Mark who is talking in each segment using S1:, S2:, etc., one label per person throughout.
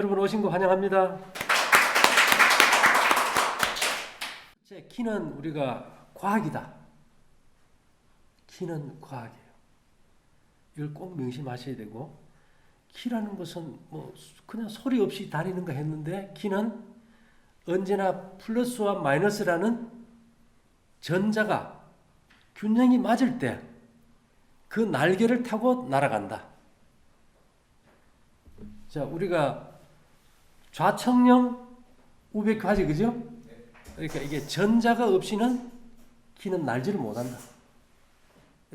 S1: 여러분 오신 거 환영합니다. 키는 우리가 과학이다. 키는 과학이에요. 이걸 꼭 명심하셔야 되고, 키라는 것은 뭐 그냥 소리 없이 다니는 거 했는데, 키는 언제나 플러스와 마이너스라는 전자가 균형이 맞을 때 그 날개를 타고 날아간다. 자, 우리가 좌측형 우백하지, 그죠? 그러니까 이게 전자가 없이는 키는 날지를 못한다.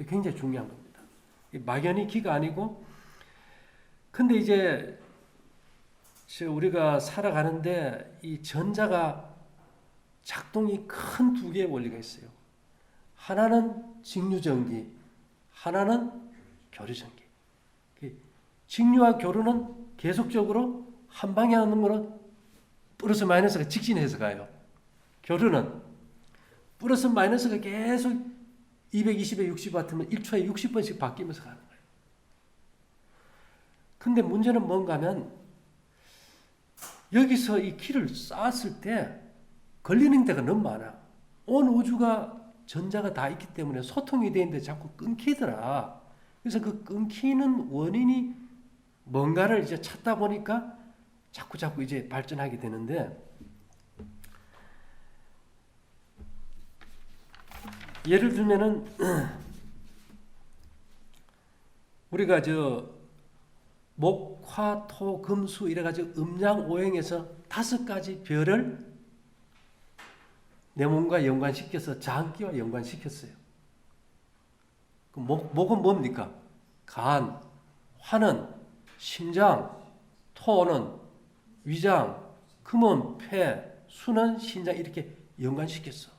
S1: 굉장히 중요한 겁니다. 막연히 키가 아니고, 근데 이제 우리가 살아가는데 이 전자가 작동이 큰 두 개의 원리가 있어요. 하나는 직류전기, 하나는 교류전기. 직류와 교류는 계속적으로 한 방향으로 플러스 마이너스가 직진해서 가요. 교류는 플러스 마이너스가 계속 220에 60W면 1초에 60번씩 바뀌면서 가는 거예요. 근데 문제는 뭔가 하면 여기서 이 키를 쌓았을 때 걸리는 데가 너무 많아. 온 우주가 전자가 다 있기 때문에 소통이 되는데 자꾸 끊기더라. 그래서 그 끊기는 원인이 뭔가를 이제 찾다 보니까 자꾸 이제 발전하게 되는데, 예를 들면은 우리가 목, 화, 토, 금, 수 이래가지고 음양 오행에서 5가지 별을 내 몸과 연관시켜서 장기와 연관시켰어요. 목은 뭡니까? 간, 화는 심장, 토는 위장, 금은 폐, 수는 신장 이렇게 연관시켰어.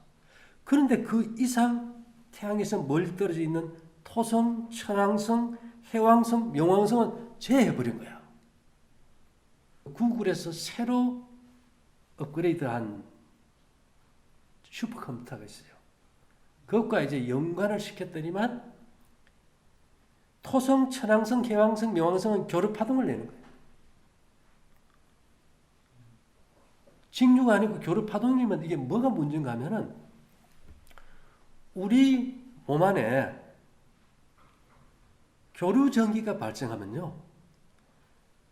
S1: 그런데 그 이상 태양에서 멀리 떨어져 있는 토성, 천왕성, 해왕성, 명왕성은 제해버린 거야. 구글에서 새로 업그레이드한 슈퍼컴퓨터가 있어요. 그것과 이제 연관을 시켰더니만 토성, 천왕성, 해왕성, 명왕성은 교류 파동을 내는 거예요. 직류가 아니고 교류 파동이면 이게 뭐가 문제인가 하면은 우리 몸 안에 교류 전기가 발생하면요,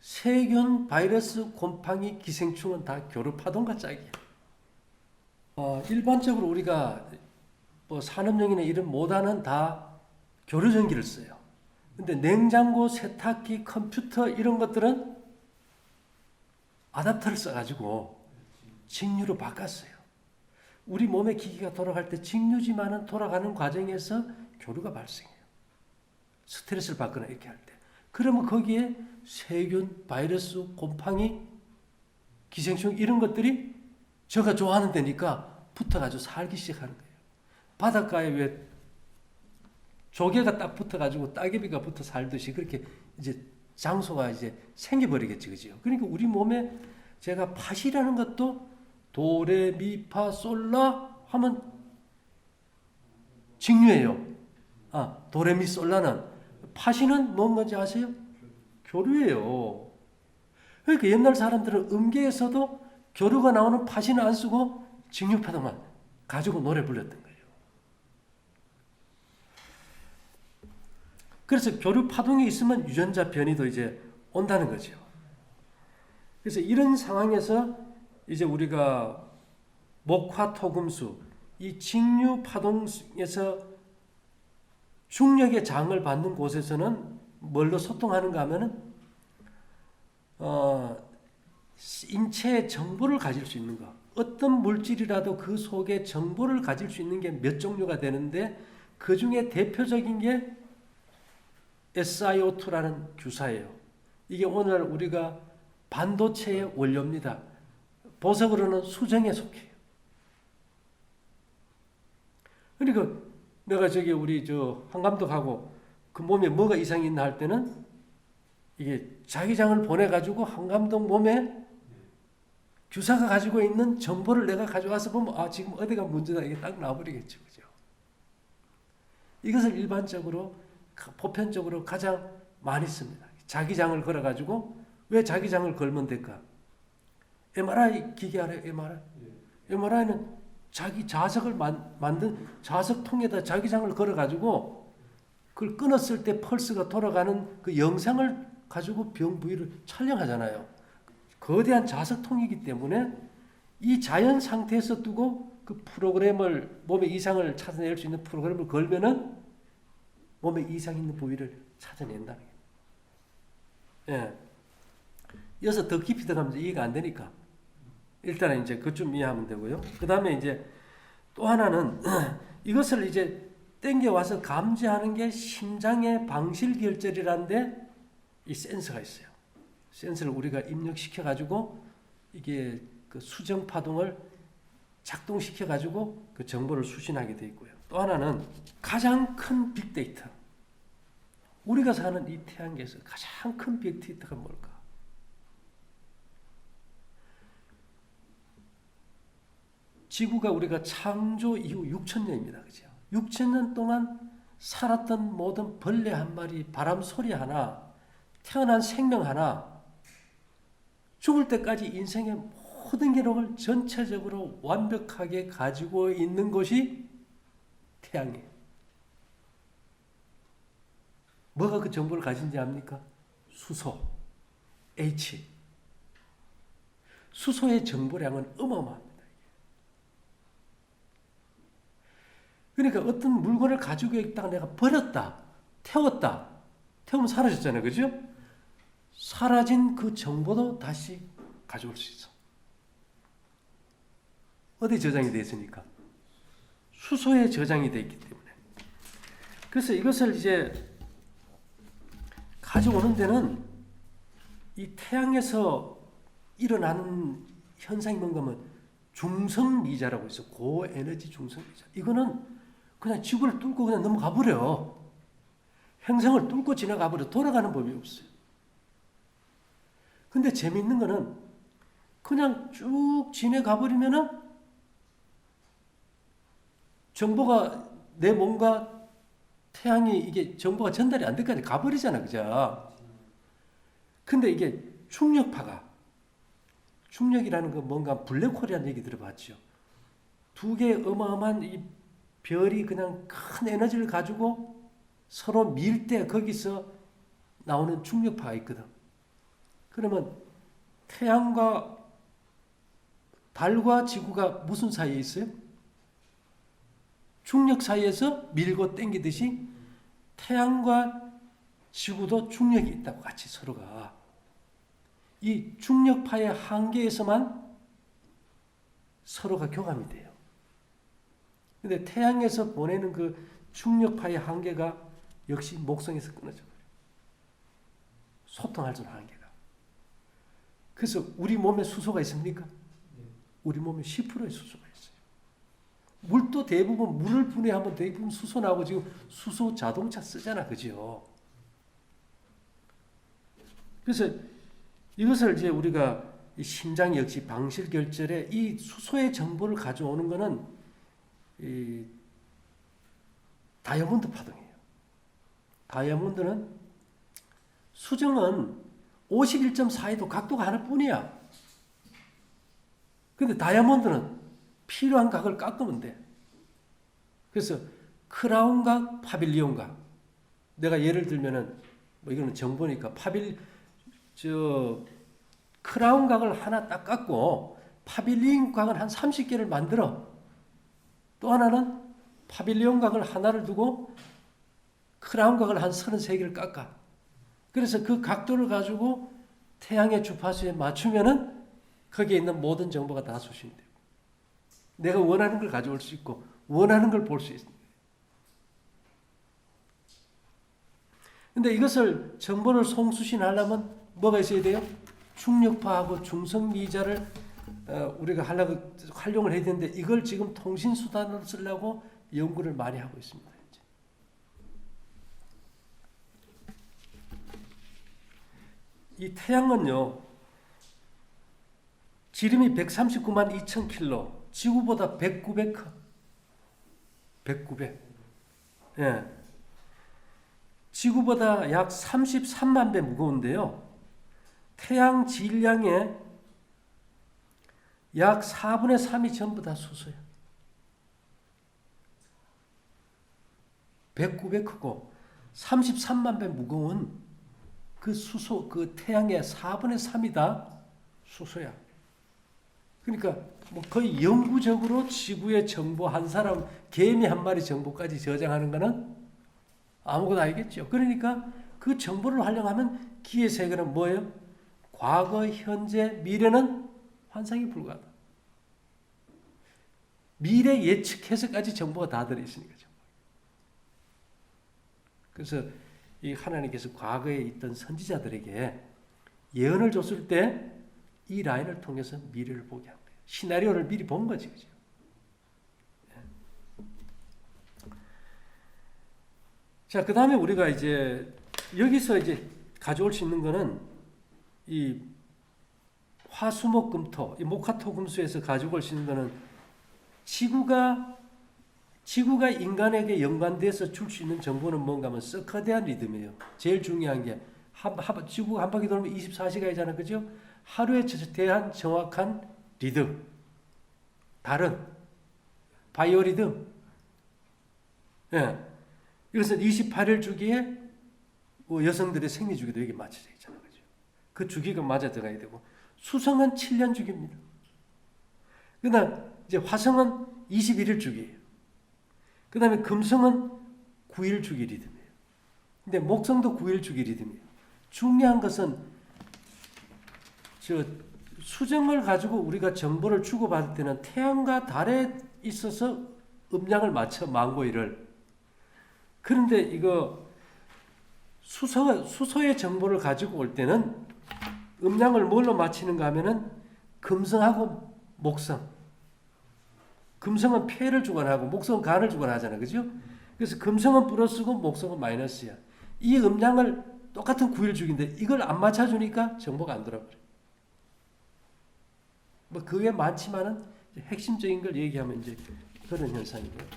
S1: 세균, 바이러스, 곰팡이, 기생충은 다 교류 파동과 짝이에요. 일반적으로 우리가 뭐 산업용이나 이런 모단은 다 교류 전기를 써요. 근데 냉장고, 세탁기, 컴퓨터 이런 것들은 아답터를 써가지고 직류로 바꿨어요. 우리 몸의 기기가 돌아갈 때 직류지만은 돌아가는 과정에서 교류가 발생해요. 스트레스를 받거나 이렇게 할 때. 그러면 거기에 세균, 바이러스, 곰팡이, 기생충 이런 것들이 저가 좋아하는 데니까 붙어가지고 살기 시작하는 거예요. 바닷가에 왜 조개가 딱 붙어가지고 따개비가 붙어 살듯이 그렇게 이제 장소가 이제 생겨버리겠지, 그죠? 그러니까 우리 몸에 제가 팥이라는 것도 도레미파솔라 하면 직류예요. 도레미솔라는 팥이는 뭔지 아세요? 교류예요. 그러니까 옛날 사람들은 음계에서도 교류가 나오는 팥이는 안 쓰고 직류파동만 가지고 노래 불렀던 거예요. 그래서 교류 파동이 있으면 유전자 변이도 이제 온다는 거죠. 그래서 이런 상황에서 이제 우리가 목화 토금수 이 직류 파동에서 중력의 장을 받는 곳에서는 뭘로 소통하는가 하면은 인체의 정보를 가질 수 있는 거. 어떤 물질이라도 그 속에 정보를 가질 수 있는 게 몇 종류가 되는데 그 중에 대표적인 게 SiO2라는 주사예요. 이게 오늘 우리가 반도체의 원료입니다. 보석으로는 수정에 속해요. 그러니까 내가 우리 한 감독하고 그 몸에 뭐가 이상이 있나 할 때는 이게 자기장을 보내가지고 한 감독 몸에 주사가 가지고 있는 정보를 내가 가져와서 보면 지금 어디가 문제다 이게 딱 나와버리겠죠, 그죠? 이것을 일반적으로 보편적으로 가장 많이 씁니다. 자기장을 걸어가지고 왜 자기장을 걸면 될까? MRI 기계 알아요? MRI. MRI는 자기 자석을 만든 자석통에다 자기장을 걸어가지고 그걸 끊었을 때 펄스가 돌아가는 그 영상을 가지고 병 부위를 촬영하잖아요. 거대한 자석통이기 때문에 이 자연 상태에서 두고 그 프로그램을 몸의 이상을 찾아낼 수 있는 프로그램을 걸면은 몸에 이상 있는 부위를 찾아낸다는 거예요. 예. 이어서 더 깊이 들어가면 이해가 안 되니까 일단은 이제 그쯤 이해하면 되고요. 그 다음에 이제 또 하나는 이것을 이제 땡겨와서 감지하는 게 심장의 방실결절이라는데 이 센서가 있어요. 센서를 우리가 입력시켜가지고 이게 그 수정 파동을 작동시켜가지고 그 정보를 수신하게 돼 있고요. 또 하나는 가장 큰 빅데이터. 우리가 사는 이 태양계에서 가장 큰 빅데이터가 뭘까? 지구가 우리가 창조 이후 6,000년입니다. 그죠? 6,000년 동안 살았던 모든 벌레 한 마리, 바람 소리 하나, 태어난 생명 하나, 죽을 때까지 인생의 모든 기록을 전체적으로 완벽하게 가지고 있는 것이 태양이에요. 뭐가 그 정보를 가진지 압니까? 수소, H. 수소의 정보량은 어마어마합니다. 그러니까 어떤 물건을 가지고 있다가 내가 버렸다, 태웠다, 태우면 사라졌잖아요. 그죠? 사라진 그 정보도 다시 가져올 수 있어. 어디 저장이 되어 있으니까? 수소에 저장이 되어 있기 때문에. 그래서 이것을 이제 가져오는 데는 이 태양에서 일어나는 현상이 뭔가 하면 중성미자라고 있어. 고에너지 중성미자. 이거는 그냥 지구를 뚫고 그냥 넘어가 버려. 행성을 뚫고 지나가 버려. 돌아가는 법이 없어요. 근데 재미있는 거는 그냥 쭉 지나가 버리면은 정보가 내 몸과 태양이 이게 정보가 전달이 안 될까지 가버리잖아. 그죠? 근데 이게 충력이라는 건 뭔가 블랙홀이라는 얘기 들어봤죠. 두 개의 어마어마한 이 별이 그냥 큰 에너지를 가지고 서로 밀 때 거기서 나오는 충격파가 있거든. 그러면 태양과 달과 지구가 무슨 사이에 있어요? 중력 사이에서 밀고 당기듯이 태양과 지구도 중력이 있다고 같이 서로가. 이 중력파의 한계에서만 서로가 교감이 돼요. 근데 태양에서 보내는 그 중력파의 한계가 역시 목성에서 끊어져 버려요. 소통할 수 있는 한계가. 그래서 우리 몸에 수소가 있습니까? 우리 몸에 10%의 수소가 있어요. 물도 대부분 물을 분해하면 대부분 수소 나오고 지금 수소 자동차 쓰잖아. 그죠? 그래서 이것을 이제 우리가 이 심장 역시 방실결절에 이 수소의 정보를 가져오는 것은 이 다이아몬드 파동이에요. 다이아몬드는 수정은 51.42도 각도가 하나뿐이야. 근데 다이아몬드는 필요한 각을 깎으면 돼. 그래서 크라운각, 파빌리온각. 내가 예를 들면은 뭐 이거는 정보니까 크라운 각을 하나 딱 깎고 파빌리온 각을 한 30개를 만들어. 또 하나는 파빌리온 각을 하나를 두고 크라운 각을 한 33개를 깎아. 그래서 그 각도를 가지고 태양의 주파수에 맞추면은 거기에 있는 모든 정보가 다 수신돼요. 내가 원하는 걸 가져올 수 있고 원하는 걸 볼 수 있습니다. 근데 이것을 정보를 송수신하려면 뭐가 있어야 돼요? 충력파하고 중성미자를 우리가 활용을 해야 되는데 이걸 지금 통신수단으로 쓰려고 연구를 많이 하고 있습니다. 이제. 이 태양은요, 지름이 139만 2천 킬로, 지구보다 109배 커. 109배. 예. 지구보다 약 33만 배 무거운데요. 태양 질량의 약 4분의 3이 전부 다 수소야. 109배 크고 33만 배 무거운 그 수소, 그 태양의 4분의 3이 다 수소야. 그러니까 뭐 거의 영구적으로 지구의 정보 한 사람, 개미 한 마리 정보까지 저장하는 거는 아무것도 아니겠죠. 그러니까 그 정보를 활용하면 기의 세계는 뭐예요? 과거, 현재, 미래는 환상이 불과하다. 미래 예측해서까지 정보가 다 들어있으니까. 그래서 이 하나님께서 과거에 있던 선지자들에게 예언을 줬을 때 이 라인을 통해서 미래를 보게 한 거예요. 시나리오를 미리 본 거지, 그죠? 자, 그 다음에 우리가 이제 여기서 이제 가져올 수 있는 거는 이 화수목금토, 이 목화토금수에서 가져올 수 있는 거는 지구가 인간에게 연관돼서 줄 수 있는 정보는 뭔가 하면 서커디안 리듬이에요. 제일 중요한 게 지구가 한 바퀴 돌면 24시간이잖아요. 그죠? 하루에 대한 정확한 리듬. 달은 바이오 리듬. 예. 이것은 28일 주기에 여성들의 생리 주기도 여기 맞춰져 있잖아요. 그죠? 그 주기가 맞아 들어가야 되고 수성은 7년 주기입니다. 그다음 이제 화성은 21일 주기예요. 그 다음에 금성은 9일 주기 리듬이에요. 근데 목성도 9일 주기 리듬이에요. 중요한 것은 수정을 가지고 우리가 정보를 주고받을 때는 태양과 달에 있어서 음량을 맞춰 망고일을. 그런데 이거 수소의 정보를 가지고 올 때는 음량을 뭘로 맞추는가 하면은 금성하고 목성. 금성은 폐를 주관하고 목성은 간을 주관하잖아요. 그죠? 그래서 금성은 플러스고 목성은 마이너스야. 이 음량을 똑같은 9일 주기인데 이걸 안 맞춰주니까 정보가 안 들어버려. 뭐 그게 많지만은 핵심적인 걸 얘기하면 이제 그런 현상이고요.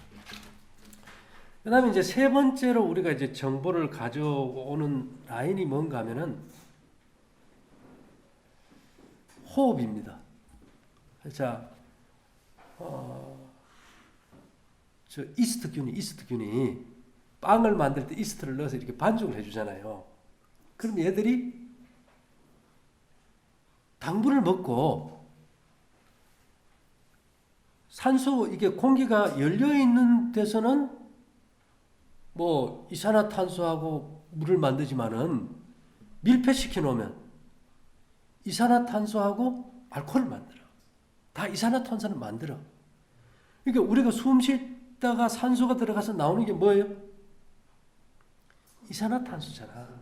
S1: 그 다음에 이제 세 번째로 우리가 이제 정보를 가져오는 라인이 뭔가 하면은 호흡입니다. 자, 이스트균이 빵을 만들 때 이스트를 넣어서 이렇게 반죽을 해주잖아요. 그럼 얘들이 당분을 먹고 산소, 이게 공기가 열려있는 데서는 뭐 이산화탄소하고 물을 만들지만은 밀폐시켜 놓으면 이산화탄소하고 알코올을 만들어. 다 이산화탄소를 만들어. 그러니까 우리가 숨 쉬다가 산소가 들어가서 나오는 게 뭐예요? 이산화탄소잖아.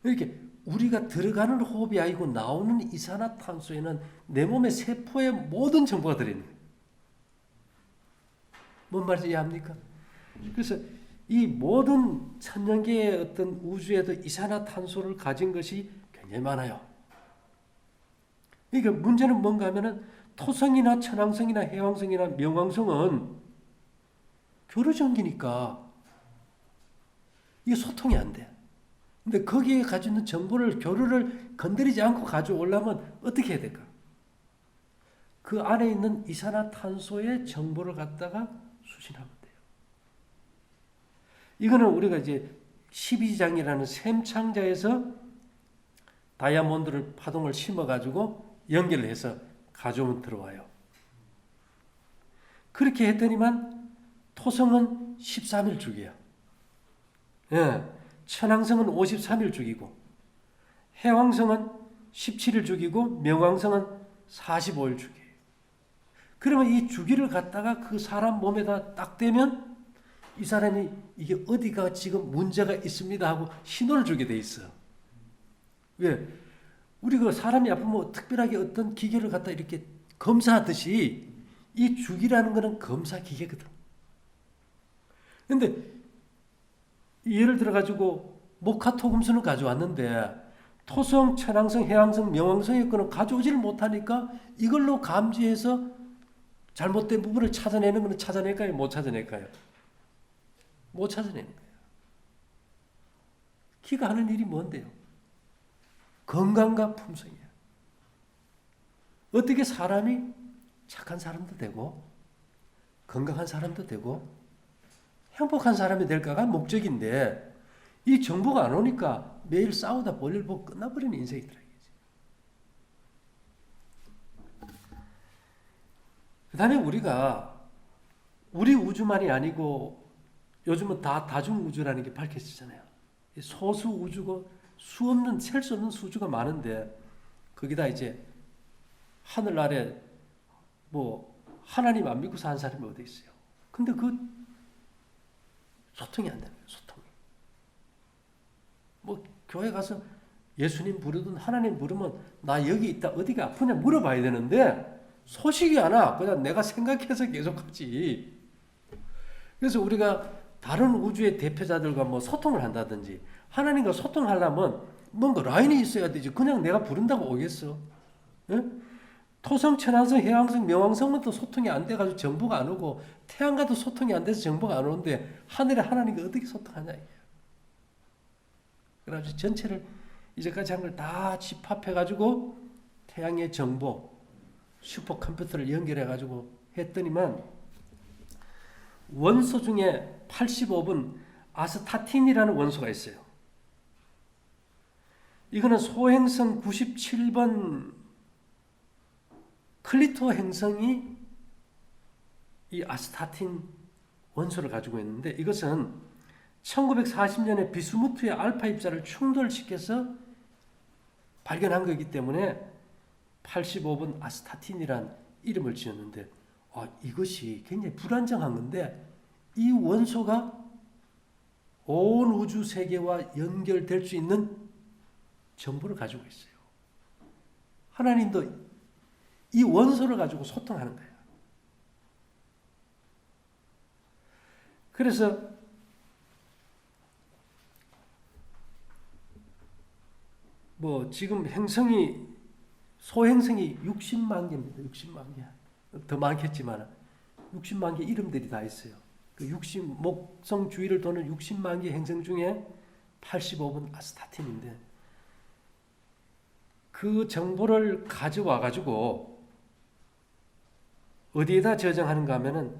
S1: 이렇게 우리가 들어가는 호흡이 아니고 나오는 이산화탄소에는 내 몸의 세포의 모든 정보가 들어있는 거예요. 뭔 말인지 이해합니까? 그래서 이 모든 천년계의 어떤 우주에도 이산화탄소를 가진 것이 굉장히 많아요. 그러니까 문제는 뭔가 하면은 토성이나 천왕성이나 해왕성이나 명왕성은 교류전기니까 이게 소통이 안 돼. 근데 거기에 가지고 있는 정보를 교류를 건드리지 않고 가져오려면 어떻게 해야 될까? 그 안에 있는 이산화탄소의 정보를 갖다가 수신하면 돼요. 이거는 우리가 이제 12장이라는 샘창자에서 다이아몬드를 파동을 심어가지고 연결을 해서 가져오면 들어와요. 그렇게 했더니만 토성은 13일 주기야. 예. 천왕성은 53일 주기고 해왕성은 17일 주기고 명왕성은 45일 주기예요. 그러면 이 주기를 갖다가 그 사람 몸에다 딱 대면 이 사람이 이게 어디가 지금 문제가 있습니다 하고 신호를 주게 돼 있어. 왜? 우리가 사람이 아프면 특별하게 어떤 기계를 갖다 이렇게 검사하듯이 이 주기라는 거는 검사 기계거든. 근데 예를 들어가지고 목화토금수는 가져왔는데 토성, 천왕성, 해왕성, 명왕성의 거는 가져오지를 못하니까 이걸로 감지해서 잘못된 부분을 찾아내는 거는 찾아낼까요? 못 찾아낼까요? 못 찾아내는 거예요. 기가 하는 일이 뭔데요? 건강과 품성이야. 어떻게 사람이 착한 사람도 되고 건강한 사람도 되고 행복한 사람이 될까가 목적인데 이 정보가 안 오니까 매일 싸우다 볼일 보고 끝나버리는 인생이더라. 그 다음에 우리가 우리 우주만이 아니고 요즘은 다 다중우주라는 게 밝혀지잖아요. 소수 우주고 수없는 셀 수 없는 수주가 많은데 거기다 이제 하늘 아래 뭐 하나님 안 믿고 사는 사람이 어디 있어요. 근데 그 소통이 안 되는 거예요. 소통이. 뭐 교회 가서 예수님 부르든 하나님 부르면 나 여기 있다 어디가 아프냐 물어봐야 되는데 소식이 안 와. 그냥 내가 생각해서 계속하지. 그래서 우리가 다른 우주의 대표자들과 뭐 소통을 한다든지 하나님과 소통하려면 뭔가 라인이 있어야 되지. 그냥 내가 부른다고 오겠어. 예? 토성, 천왕성, 해왕성, 명왕성은 또 소통이 안 돼가지고 정보가 안 오고 태양과도 소통이 안 돼서 정보가 안 오는데 하늘에 하나님과 어떻게 소통하냐. 그래가지고 전체를 이제까지 한 걸 다 집합해가지고 태양의 정보, 슈퍼컴퓨터를 연결해가지고 했더니만 원소 중에 85분 아스타틴이라는 원소가 있어요. 이거는 소행성 97번 클리토 행성이 이 아스타틴 원소를 가지고 있는데 이것은 1940년에 비스무트의 알파 입자를 충돌시켜서 발견한 거기 때문에 85번 아스타틴이란 이름을 지었는데 이것이 굉장히 불안정한 건데 이 원소가 온 우주 세계와 연결될 수 있는 정보를 가지고 있어요. 하나님도 이 원소를 가지고 소통하는 거예요. 그래서 뭐 지금 행성이 소행성이 60만 개입니다. 60만 개. 더 많겠지만 60만 개 이름들이 다 있어요. 그 목성 주위를 도는 60만 개 행성 중에 85번 아스타틴인데 그 정보를 가져와 가지고 어디에다 저장하는가 하면은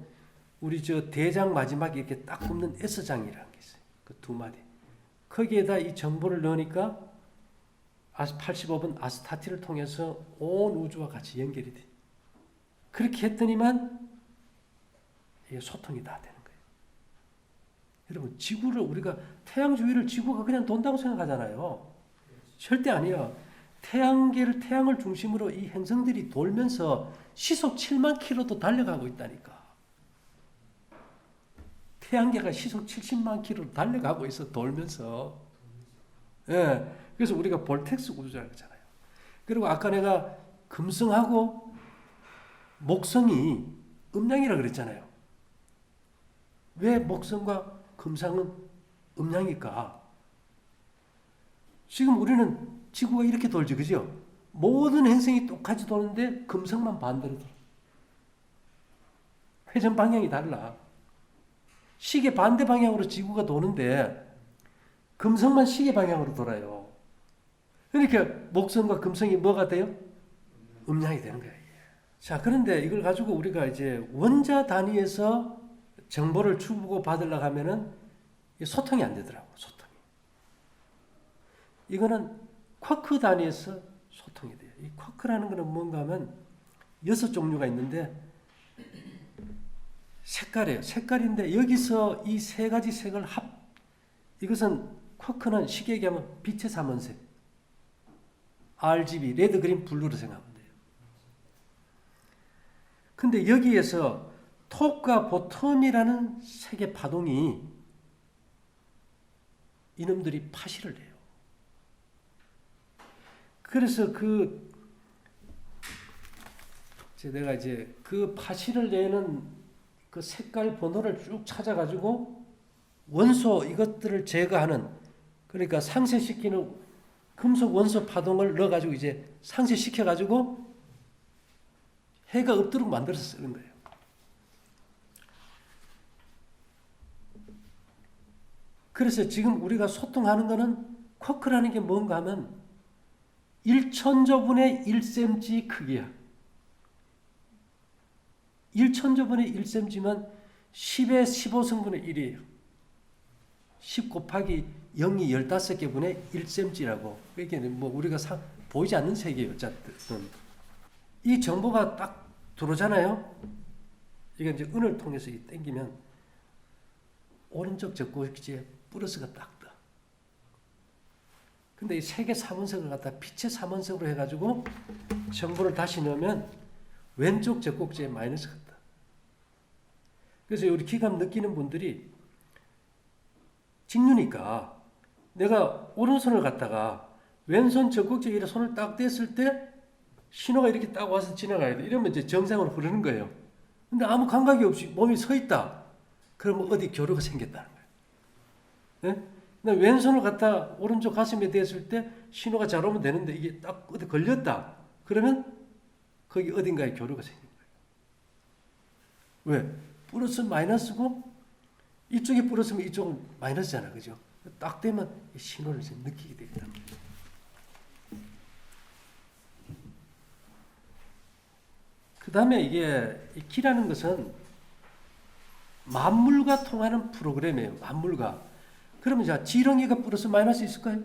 S1: 우리 저 대장 마지막에 이렇게 딱 붙는 S장이라는 게 있어요. 그 두 마디. 거기에다 이 정보를 넣으니까 85번 아스타틴을 통해서 온 우주와 같이 연결이 돼. 그렇게 했더니만 이게 소통이 다 되는 거예요. 여러분, 지구를 우리가 태양 주위를 지구가 그냥 돈다고 생각하잖아요. 절대 아니에요. 태양을 중심으로 이 행성들이 돌면서 시속 7만 킬로도 달려가고 있다니까. 태양계가 시속 70만 킬로 달려가고 있어 돌면서. 예. 그래서 우리가 볼텍스 우주라고 하잖아요. 그리고 아까 내가 금성하고 목성이 음양이라고 그랬잖아요. 왜 목성과 금성은 음양일까? 지금 우리는 지구가 이렇게 돌지, 그죠? 모든 행성이 똑같이 도는데 금성만 반대로 돌아. 회전 방향이 달라. 시계 반대 방향으로 지구가 도는데 금성만 시계 방향으로 돌아요. 그러니까 목성과 금성이 뭐가 돼요? 음양이 되는 거예요. 자, 그런데 이걸 가지고 우리가 이제 원자 단위에서 정보를 주고 받으려고 하면은 소통이 안 되더라고, 소통이. 이거는 쿼크 단위에서 소통이 돼요. 이 쿼크라는 거는 뭔가 하면 6종류가 있는데 색깔이에요. 색깔인데 여기서 이 세 가지 색을 이것은 쿼크는 쉽게 얘기하면 빛의 삼원색. RGB, 레드, 그린, 블루로 생각하면 돼요. 근데 여기에서 톱과 보텀이라는 색의 파동이 이놈들이 파시를 해요. 그래서 내가 이제 그 파시를 내는 그 색깔 번호를 쭉 찾아가지고 원소 이것들을 제거하는, 그러니까 상쇄시키는 금속 원소 파동을 넣어가지고 이제 상쇄시켜가지고 해가 없도록 만들어서 쓰는 거예요. 그래서 지금 우리가 소통하는 거는 쿼크라는 게 뭔가 하면 1천조분의 1cm 크기야. 1천조분의 1cm면 10의 15승분의 1이에요. 10 곱하기 0이 15개 분의 1cm라고. 이게 뭐 우리가 보이지 않는 세계예요. 어쨌든 이 정보가 딱 들어오잖아요. 이게 이제 은을 통해서 당기면 오른쪽 젖꼭지에 플러스가 딱 떠. 근데 이 색의 삼원색을 갖다 빛의 삼원색으로 해가지고 정보를 다시 넣으면 왼쪽 젖꼭지에 마이너스가 떠. 그래서 우리 기감 느끼는 분들이 직류니까 내가 오른손을 갖다가 왼손 젖꼭지에 이렇게 손을 딱 댔을 때 신호가 이렇게 딱 와서 지나가야 돼. 이러면 이제 정상으로 흐르는 거예요. 근데 아무 감각이 없이 몸이 서 있다. 그러면 어디 교류가 생겼다는 거예요. 네? 근데 왼손을 갖다 오른쪽 가슴에 댔을 때 신호가 잘 오면 되는데 이게 딱 어디 걸렸다. 그러면 거기 어딘가에 교류가 생긴 거예요. 왜? 플러스 마이너스고 이쪽이 플러스면 이쪽은 마이너스잖아. 그죠? 딱 되면 신호를 느끼게 되겠다. 그 다음에 이게 기라는 것은 만물과 통하는 프로그램이에요. 만물과. 그러면 자, 지렁이가 플러스 마이너스 있을까요?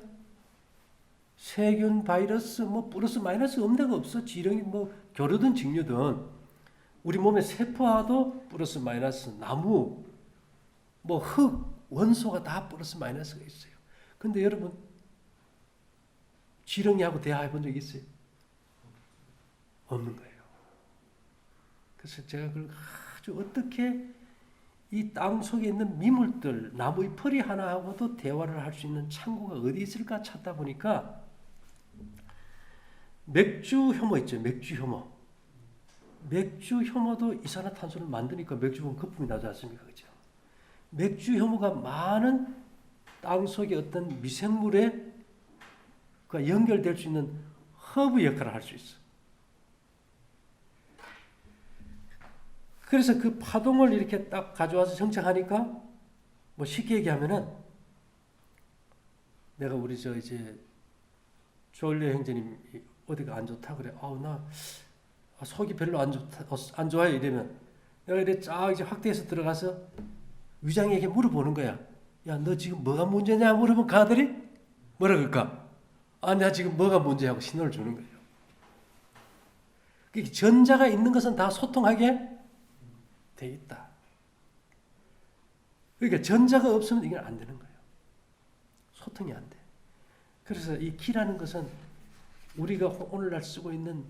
S1: 세균, 바이러스, 뭐 플러스 마이너스 없는 데가 없어. 지렁이 뭐 교류든 직류든 우리 몸의 세포와도 플러스 마이너스, 나무, 뭐 흙, 원소가 다 플러스 마이너스가 있어요. 근데 여러분 지렁이하고 대화해 본 적 있어요? 없는 거예요. 그래서 제가 그걸 아주 어떻게 이 땅 속에 있는 미물들, 나무의 풀이 하나하고도 대화를 할 수 있는 창구가 어디 있을까 찾다 보니까 맥주 효모 있죠. 맥주 효모. 맥주 효모도 이산화탄소를 만드니까 맥주 보면 거품이 나지 않습니까? 그죠? 맥주 효모가 많은 땅 속의 어떤 미생물에 연결될 수 있는 허브 역할을 할 수 있어. 그래서 그 파동을 이렇게 딱 가져와서 정착하니까 뭐 쉽게 얘기하면은 내가 우리 이제 조을래 형제님 어디가 안 좋다 그래. 나 속이 별로 안 좋아요 이러면 내가 이렇게 쫙 이제 확대해서 들어가서 위장에게 물어보는 거야. 야, 너 지금 뭐가 문제냐 물으면 가들이 뭐라 그럴까? 내가 지금 뭐가 문제하고 신호를 주는 거예요. 그러니까 전자가 있는 것은 다 소통하게 돼 있다. 그러니까 전자가 없으면 이건 안 되는 거예요. 소통이 안 돼. 그래서 이 기라는 것은 우리가 오늘날 쓰고 있는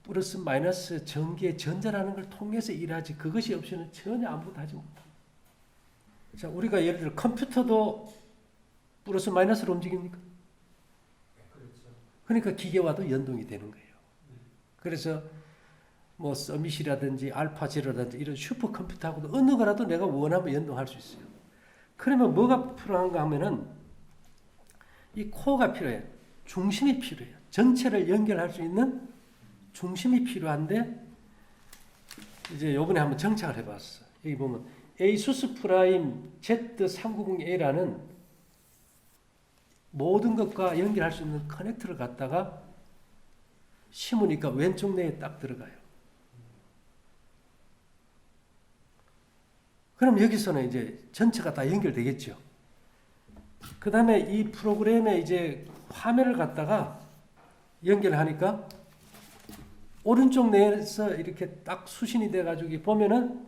S1: 플러스 마이너스 전기의 전자라는 걸 통해서 일하지 그것이 없이는 전혀 아무것도 하지 못합니다. 자, 우리가 예를 들어 컴퓨터도 플러스 마이너스로 움직입니까? 그러니까 기계와도 연동이 되는 거예요. 그래서 뭐 서밋이라든지 알파 제로라든지 이런 슈퍼컴퓨터하고도 어느 거라도 내가 원하면 연동할 수 있어요. 그러면 뭐가 필요한가 하면은 이 코어가 필요해요. 중심이 필요해요. 전체를 연결할 수 있는 중심이 필요한데 이제 요번에 한번 정착을 해봤어. 여기 보면 ASUS 프라임 Z390A라는 모든 것과 연결할 수 있는 커넥터를 갖다가 심으니까 왼쪽 뇌에 딱 들어가요. 그럼 여기서는 이제 전체가 다 연결되겠죠. 그 다음에 이 프로그램에 이제 화면을 갖다가 연결하니까 오른쪽 뇌에서 이렇게 딱 수신이 돼가지고 보면은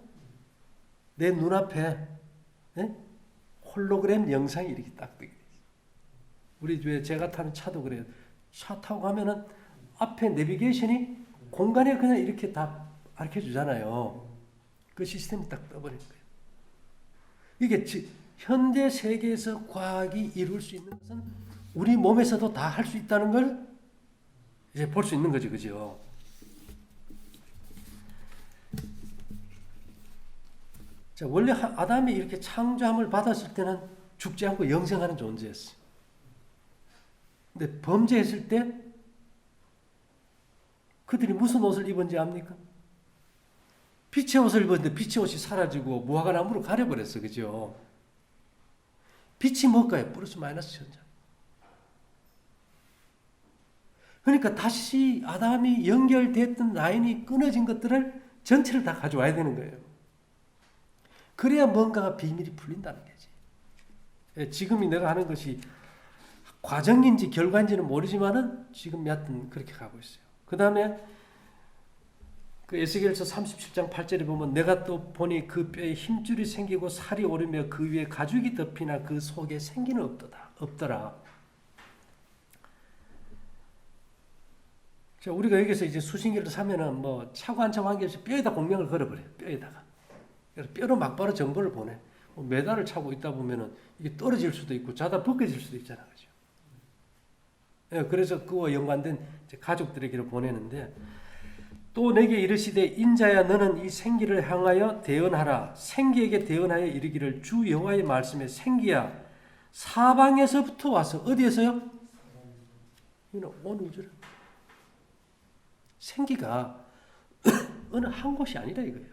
S1: 내 눈앞에 홀로그램 영상이 이렇게 딱 뜨게 돼. 우리 왜 제가 타는 차도 그래요. 차 타고 가면은 앞에 내비게이션이 공간에 그냥 이렇게 다 가르쳐 주잖아요. 그 시스템이 딱 떠버린 거예요. 이게 현대 세계에서 과학이 이룰 수 있는 것은 우리 몸에서도 다 할 수 있다는 걸 이제 볼 수 있는 거죠. 그죠? 자, 원래 아담이 이렇게 창조함을 받았을 때는 죽지 않고 영생하는 존재였어요. 근데 범죄했을 때 그들이 무슨 옷을 입은지 압니까? 빛의 옷을 입었는데 빛의 옷이 사라지고 무화과나무로 가려버렸어. 그죠? 빛이 뭘까요? 플러스 마이너스 전자. 그러니까 다시 아담이 연결됐던 라인이 끊어진 것들을 전체를 다 가져와야 되는 거예요. 그래야 뭔가가 비밀이 풀린다는 거지. 예, 지금이 내가 하는 것이 과정인지 결과인지는 모르지만은 지금 여하튼 그렇게 가고 있어요. 그 다음에 그 에스겔서 37장 8절에 보면 내가 또 보니 그 뼈에 힘줄이 생기고 살이 오르며 그 위에 가죽이 덮이나 그 속에 생기는 없더라. 자, 우리가 여기서 이제 수신기를 사면은 뭐 차고 안 차고 한 게 없이 뼈에다 공명을 걸어버려요. 뼈에다가. 그래서 뼈로 막바로 정보를 보내. 뭐 메달을 차고 있다 보면은 이게 떨어질 수도 있고 자다 벗겨질 수도 있잖아. 그죠? 예, 그래서 그와 연관된 가족들에게로 보내는데 또 내게 이르시되 인자야 너는 이 생기를 향하여 대언하라. 생기에게 대언하여 이르기를 주 여호와의 말씀에 생기야 사방에서부터 와서 어디에서요? 이는 온 우주를. 생기가 어느 한 곳이 아니라 이거예요.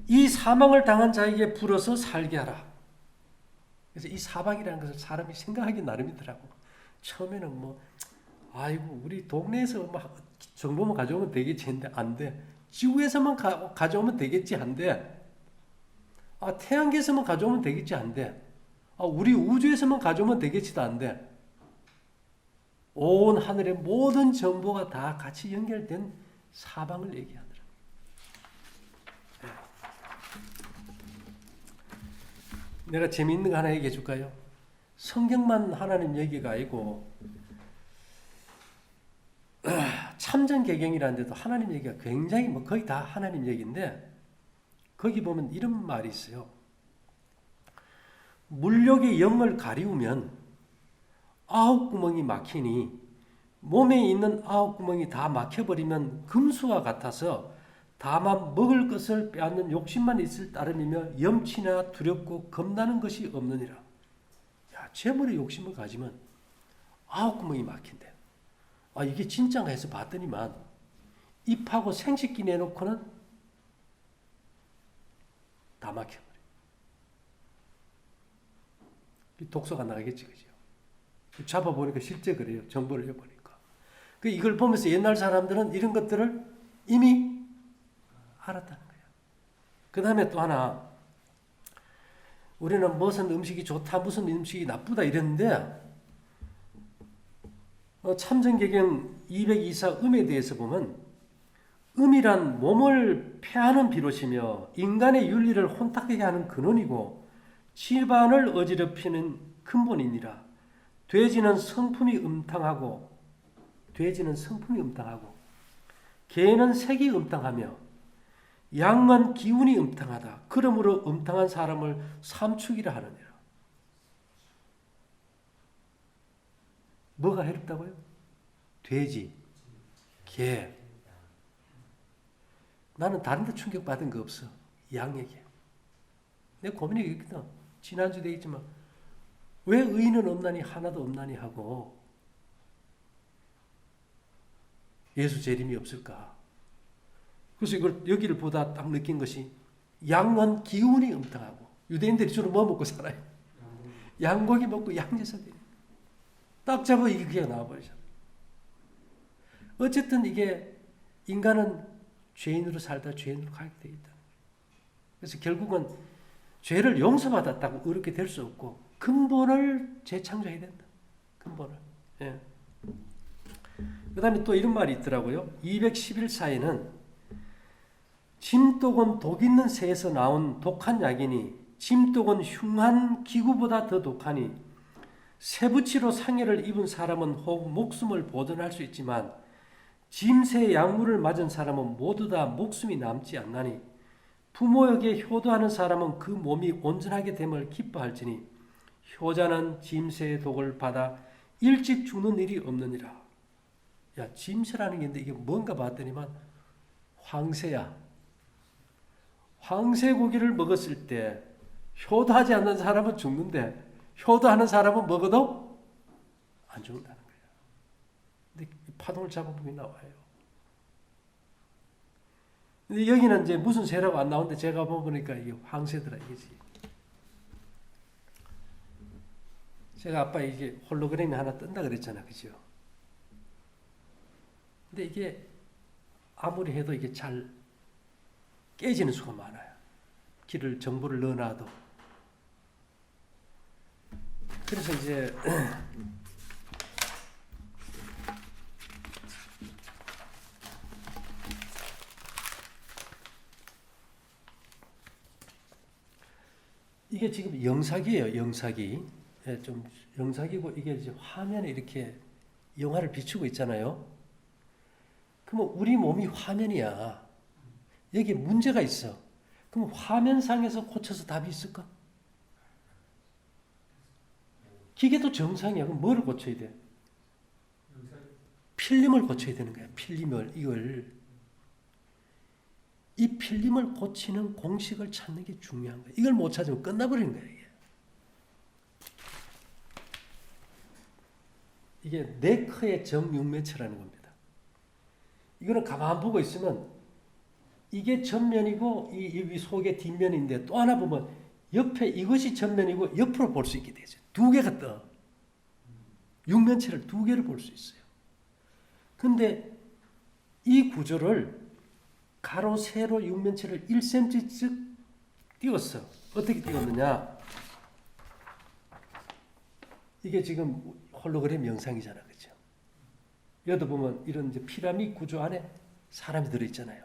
S1: 이 사망을 당한 자에게 불어서 살게 하라. 그래서 이 사방이라는 것을 사람이 생각하기 나름이더라고. 처음에는 뭐 아이고 우리 동네에서 막 정보만 가져오면 되겠지 했는데 안 돼. 지구에서만 가져오면 되겠지 한데 태양계에서만 가져오면 되겠지 한데 우리 우주에서만 가져오면 되겠지도 안 돼. 온 하늘의 모든 정보가 다 같이 연결된 사방을 얘기하더라. 내가 재미있는 거 하나 얘기해 줄까요? 성경만 하나님 얘기가 아니고 참전개경이라는 데도 하나님 얘기가 굉장히 거의 다 하나님 얘기인데 거기 보면 이런 말이 있어요. 물욕의 영을 가리우면 9구멍이 막히니 몸에 있는 9구멍이 다 막혀버리면 금수와 같아서 다만 먹을 것을 빼앗는 욕심만 있을 따름이며 염치나 두렵고 겁나는 것이 없느니라. 야, 재물의 욕심을 가지면 9구멍이 막힌대. 이게 진짜인가 해서 봤더니만 입하고 생식기 내놓고는 다 막혀버려. 독소가 나가겠지, 그죠? 잡아보니까 실제 그래요. 정보를 해보니까. 이걸 보면서 옛날 사람들은 이런 것들을 이미 알았다는 거예요. 그 다음에 또 하나, 우리는 무슨 음식이 좋다, 무슨 음식이 나쁘다 이랬는데, 참전개경 224 음에 대해서 보면, 음이란 몸을 폐하는 비롯이며, 인간의 윤리를 혼탁하게 하는 근원이고, 집안을 어지럽히는 근본이니라. 돼지는 성품이 음탕하고, 개는 색이 음탕하며, 양은 기운이 음탕하다. 그러므로 음탕한 사람을 삼축이라 하느니라. 뭐가 해롭다고요? 돼지, 개. 나는 다른 데 충격받은 거 없어. 양에게. 내 고민이 있거든. 지난주 되겠지만 왜 의인은 없나니 하나도 없나니 하고 예수 재림이 없을까? 그래서 이걸 여기를 보다 딱 느낀 것이 양은 기운이 음탕하고 유대인들이 주로 뭐 먹고 살아요? 양고기 먹고 양제사들이 딱 잡아 이게 그냥 나와버리잖아요. 어쨌든 이게 인간은 죄인으로 살다 죄인으로 가게 되어 있다. 그래서 결국은 죄를 용서받았다고 이렇게 될 수 없고 근본을 재창조해야 된다. 근본을. 예. 그 다음에 또 이런 말이 있더라고요. 211사에는 짐독은 독 있는 새에서 나온 독한 약이니 짐독은 흉한 기구보다 더 독하니 새부치로 상해를 입은 사람은 혹 목숨을 보존할 수 있지만 짐새의 약물을 맞은 사람은 모두 다 목숨이 남지 않나니 부모에게 효도하는 사람은 그 몸이 온전하게 됨을 기뻐할지니 효자는 짐새의 독을 받아 일찍 죽는 일이 없느니라. 야, 짐새라는 게 있는데 이게 뭔가 봤더니만 황새야. 황새 고기를 먹었을 때 효도하지 않는 사람은 죽는데 효도하는 사람은 먹어도 안 죽는다는 거예요. 근데 파동을 잡아보면 나와요. 근데 여기는 이제 무슨 새라고 안 나오는데 제가 보니까 이게 황새더라 이게지. 제가 아빠 이게 홀로그램이 하나 뜬다 그랬잖아, 그죠? 근데 이게 아무리 해도 이게 잘 깨지는 수가 많아요. 정보를 넣어놔도. 그래서 이제 이게 지금 영상이에요. 영상이. 예, 좀 영상이고 이게 이제 화면에 이렇게 영화를 비추고 있잖아요. 그러면 우리 몸이 화면이야. 여기에 문제가 있어. 그럼 화면상에서 고쳐서 답이 있을까? 기계도 정상이야. 그럼 뭐를 고쳐야 돼? 필름을 고쳐야 되는 거야. 이 필름을 고치는 공식을 찾는 게 중요한 거야. 이걸 못 찾으면 끝나버리는 거야. 이게 네커의 정육면체라는 겁니다. 이거는 가만 보고 있으면 이게 전면이고 이 속의 뒷면인데 또 하나 보면 옆에 이것이 전면이고 옆으로 볼 수 있게 되죠. 두 개가 떠. 육면체를 두 개를 볼 수 있어요. 근데 이 구조를 가로, 세로 육면체를 1cm씩 띄웠어. 어떻게 띄웠느냐? 이게 지금 홀로그램 영상이잖아. 그죠? 여기도 보면 이런 이제 피라미드 구조 안에 사람이 들어있잖아요.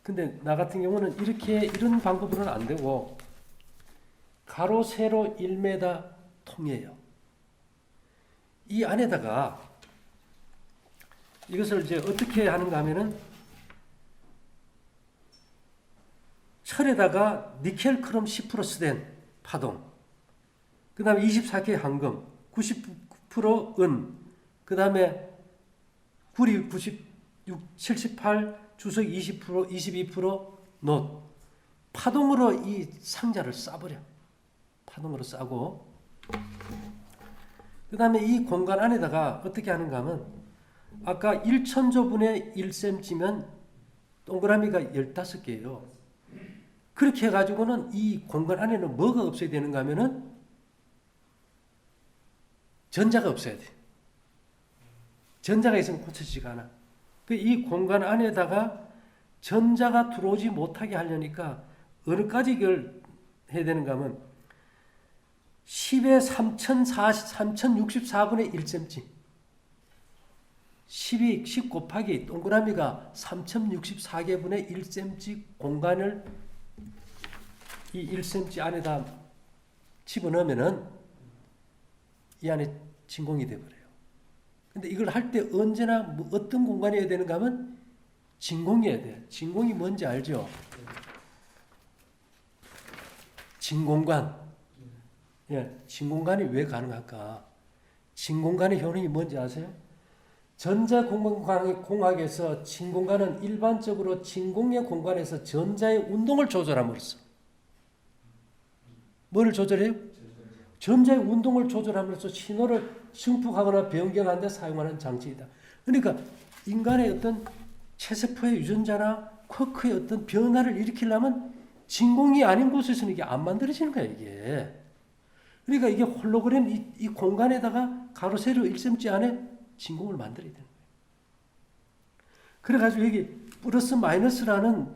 S1: 근데 나 같은 경우는 이런 방법으로는 안 되고 가로, 세로 1m 통이에요. 이 안에다가 이것을 이제 어떻게 하는가 하면은 철에다가 니켈 크롬 10% 된 파동, 그 다음에 24K 황금, 99% 은, 그 다음에 구리 96, 78, 주석 20%, 22% 놋. 파동으로 이 상자를 싸버려. 파동으로 싸고, 그 다음에 이 공간 안에다가 어떻게 하는가 하면, 아까 1천조분의 1cm면 동그라미가 15개예요. 그렇게 해가지고는 이 공간 안에는 뭐가 없어야 되는가 하면은 전자가 없어야 돼. 전자가 있으면 고쳐지지가 않아. 이 공간 안에다가 전자가 들어오지 못하게 하려니까 어느 까지 이걸 해야 되는가 하면 10의 3064분의 1cm 10 곱하기 동그라미가 3064개분의 1cm 공간을 이 1cm 안에다 집어넣으면은 이 안에 진공이 되어버려요. 근데 이걸 할 때 언제나 뭐 어떤 공간이어야 되는가 하면 진공이어야 돼. 진공이 뭔지 알죠? 진공관. 예, 진공관이 왜 가능할까? 진공관의 효능이 뭔지 아세요? 전자공학에서 진공관은 일반적으로 진공의 공간에서 전자의 운동을 조절함으로써 뭐를 조절해요? 전자의 운동을 조절함으로써 신호를 증폭하거나 변경하는 데 사용하는 장치이다. 그러니까 인간의 어떤 체세포의 유전자나 쿼크의 어떤 변화를 일으키려면 진공이 아닌 곳에서는 이게 안 만들어지는 거야, 이게. 그러니까 이게 홀로그램 이 공간에다가 가로 세로 1cm 안에 진공을 만들어야 되는 거예요. 그래가지고 여기 플러스 마이너스라는,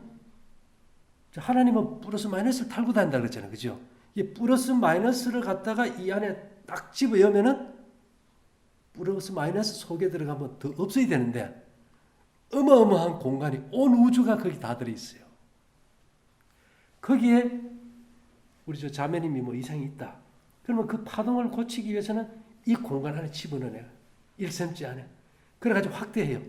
S1: 하나님은 플러스 마이너스를 달고 다닌다 그랬잖아요. 그죠? 이 플러스 마이너스를 갖다가 이 안에 딱 집어넣으면은 플러스 마이너스 속에 들어가면 더 없어야 되는데 어마어마한 공간이 온 우주가 거기 다 들어있어요. 거기에 우리 저 자매님이 뭐 이상이 있다. 그러면 그 파동을 고치기 위해서는 이 공간 안에 집어넣어요. 1cm 안에. 그래가지고 확대해요.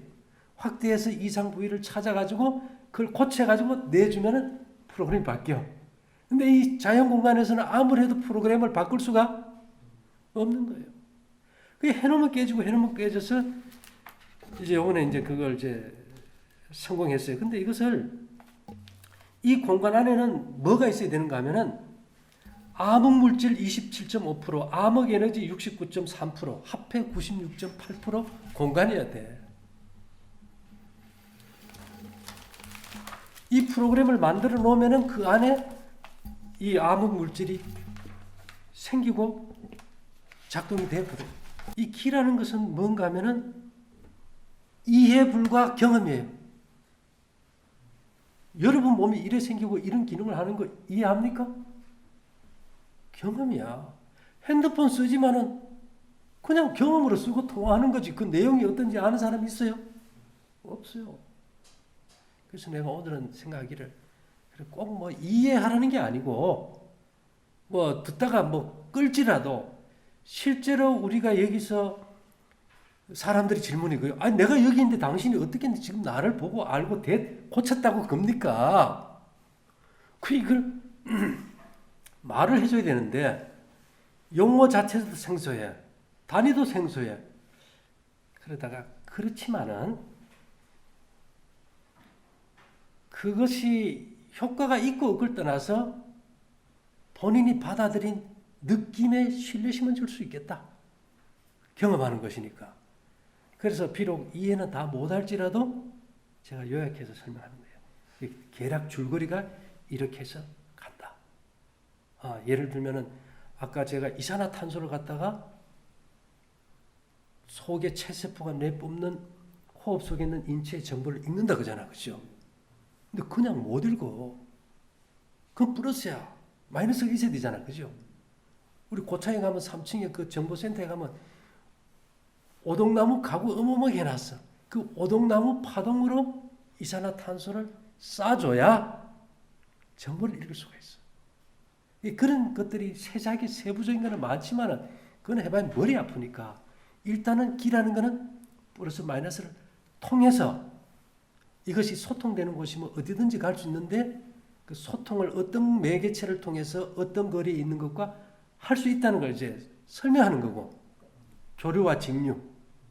S1: 확대해서 이상 부위를 찾아가지고 그걸 고쳐가지고 내주면은 프로그램이 바뀌어. 근데 이 자연 공간에서는 아무리 해도 프로그램을 바꿀 수가 없는 거예요. 그게 해놓으면 깨지고 해놓으면 깨져서 이제 요번에 이제 그걸 이제 성공했어요. 근데 이것을 이 공간 안에는 뭐가 있어야 되는가 하면은 암흑 물질 27.5%, 암흑 에너지 69.3%, 합해 96.8% 공간이어야 돼. 이 프로그램을 만들어 놓으면은 그 안에 이 암흑 물질이 생기고 작동이 되어버려요. 이 키라는 것은 뭔가 하면은 이해 불가 경험이에요. 여러분 몸이 이래 생기고 이런 기능을 하는 거 이해합니까? 경험이야. 핸드폰 쓰지만은 그냥 경험으로 쓰고 통화하는 거지. 그 내용이 어떤지 아는 사람 있어요? 없어요. 그래서 내가 오늘은 생각하기를 꼭 뭐 이해하라는 게 아니고 뭐 듣다가 뭐 끌지라도 실제로 우리가 여기서 사람들이 질문이 그요. 아니 내가 여기 있는데 당신이 어떻게 지금 나를 보고 알고 고쳤다고 겁니까? 그 이걸 말을 해줘야 되는데 용어 자체도 생소해. 단위도 생소해. 그러다가 그렇지만은 그것이 효과가 있고 없을 떠나서 본인이 받아들인 느낌에 신뢰심은 줄 수 있겠다. 경험하는 것이니까. 그래서 비록 이해는 다 못할지라도 제가 요약해서 설명하는 거예요. 계략 줄거리가 이렇게 해서 간다. 예를 들면은 아까 제가 이산화탄소를 갖다가 속에 체세포가 내뿜는 호흡 속에 있는 인체의 정보를 읽는다 그러잖아. 그죠? 근데 그냥 못 읽어. 그건 플러스야. 마이너스가 있어야 되잖아. 그죠? 우리 고창에 가면 3층에 그 정보센터에 가면 오동나무 가구 어마어마하게 해놨어. 그 오동나무 파동으로 이산화탄소를 쏴줘야 정보를 읽을 수가 있어. 그런 것들이 세세하게 세부적인 거는 많지만은 그건 해봐야 머리 아프니까 일단은 기라는 거는 플러스 마이너스를 통해서 이것이 소통되는 곳이면 어디든지 갈 수 있는데 그 소통을 어떤 매개체를 통해서 어떤 거리에 있는 것과 할 수 있다는 걸 이제 설명하는 거고 조류와 직류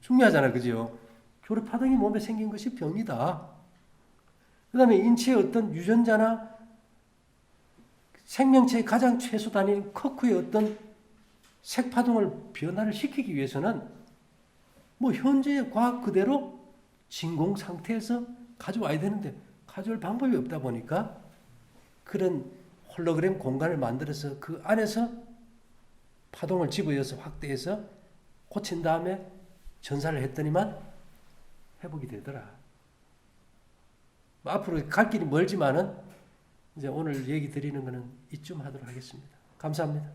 S1: 중요하잖아. 그죠? 조류 파동이 몸에 생긴 것이 병이다. 그 다음에 인체의 어떤 유전자나 생명체의 가장 최소 단위인 커크의 어떤 색파동을 변화를 시키기 위해서는 뭐 현재의 과학 그대로 진공 상태에서 가져와야 되는데 가져올 방법이 없다 보니까 그런 홀로그램 공간을 만들어서 그 안에서 파동을 집어여서 확대해서 고친 다음에 전사를 했더니만 회복이 되더라. 앞으로 갈 길이 멀지만은 이제 오늘 얘기 드리는 거는 이쯤 하도록 하겠습니다. 감사합니다.